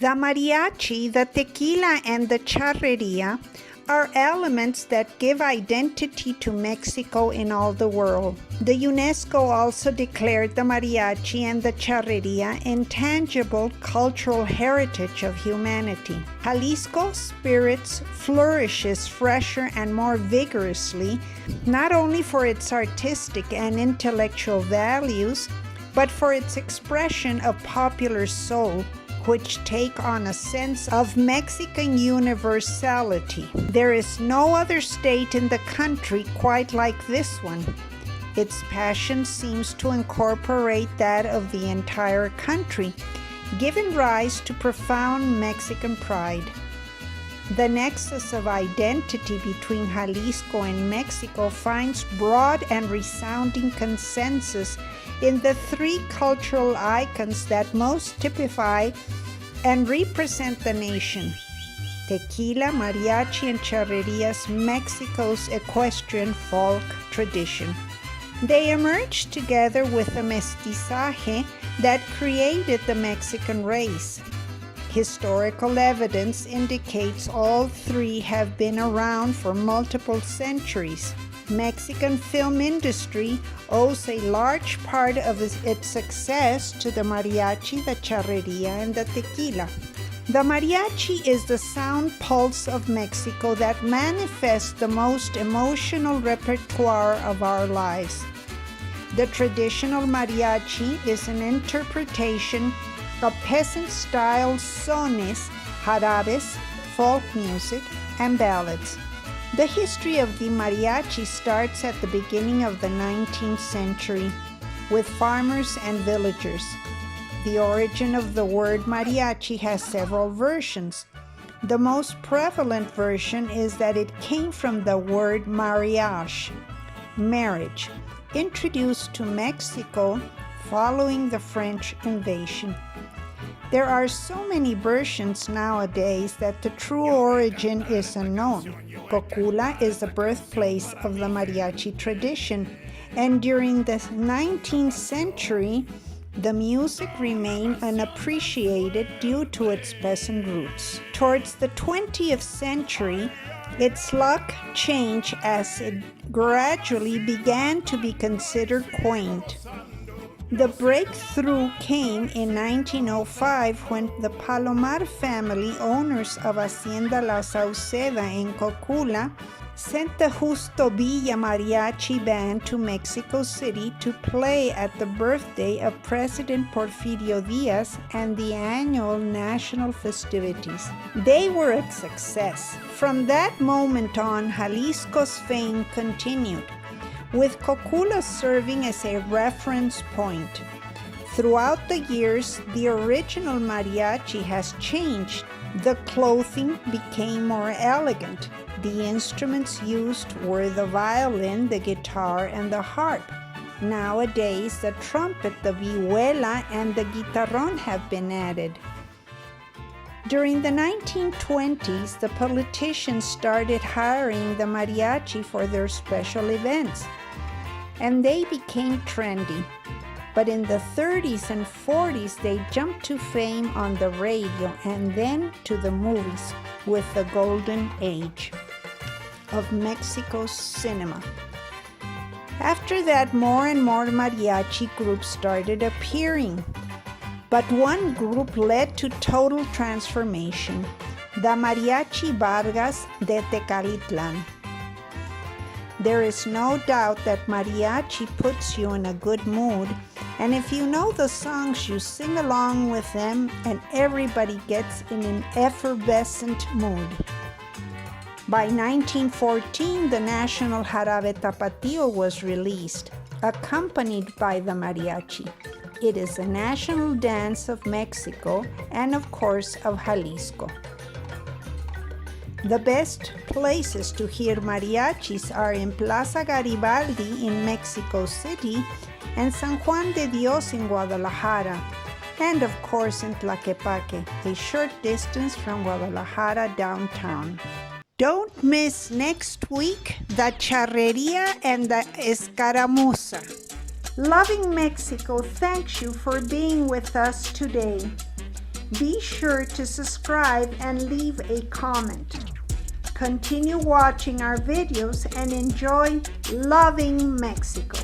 The mariachi, the tequila, and the charreria are elements that give identity to Mexico in all the world. The UNESCO also declared the mariachi and the charreria intangible cultural heritage of humanity. Jalisco spirits flourishes fresher and more vigorously, not only for its artistic and intellectual values, but for its expression of popular soul, which take on a sense of Mexican universality. There is no other state in the country quite like this one. Its passion seems to incorporate that of the entire country, giving rise to profound Mexican pride. The nexus of identity between Jalisco and Mexico finds broad and resounding consensus in the three cultural icons that most typify and represent the nation: tequila, mariachi, and charrerias, Mexico's equestrian folk tradition. They emerged together with the mestizaje that created the Mexican race. Historical evidence indicates all three have been around for multiple centuries. Mexican film industry owes a large part of its success to the mariachi, the charreria, and the tequila. The mariachi is the sound pulse of Mexico that manifests the most emotional repertoire of our lives. The traditional mariachi is an interpretation of peasant-style sones, jarabes, folk music, and ballads. The history of the mariachi starts at the beginning of the 19th century with farmers and villagers. The origin of the word mariachi has several versions. The most prevalent version is that it came from the word mariage, marriage, introduced to Mexico following the French invasion. There are so many versions nowadays that the true origin is unknown. Cocula is the birthplace of the mariachi tradition, and during the 19th century, the music remained unappreciated due to its peasant roots. Towards the 20th century, its luck changed as it gradually began to be considered quaint. The breakthrough came in 1905 when the Palomar family, owners of Hacienda La Sauceda in Cocula, sent the Justo Villa Mariachi Band to Mexico City to play at the birthday of President Porfirio Diaz and the annual national festivities. They were a success. From that moment on, Jalisco's fame continued, with Cocula serving as a reference point. Throughout the years, the original mariachi has changed. The clothing became more elegant. The instruments used were the violin, the guitar, and the harp. Nowadays, the trumpet, the vihuela, and the guitarrón have been added. During the 1920s, the politicians started hiring the mariachi for their special events, and they became trendy. But in the 30s and 40s, they jumped to fame on the radio and then to the movies with the golden age of Mexico's cinema. After that, more and more mariachi groups started appearing. But one group led to total transformation, the Mariachi Vargas de Tecalitlan. There is no doubt that mariachi puts you in a good mood, and if you know the songs, you sing along with them and everybody gets in an effervescent mood. By 1914, the national Jarabe Tapatio was released, accompanied by the mariachi. It is a national dance of Mexico and, of course, of Jalisco. The best places to hear mariachis are in Plaza Garibaldi in Mexico City and San Juan de Dios in Guadalajara, and of course in Tlaquepaque, a short distance from Guadalajara downtown. Don't miss next week the charreria and the escaramuza. Loving Mexico thanks you for being with us today. Be sure to subscribe and leave a comment. Continue watching our videos and enjoy loving Mexico.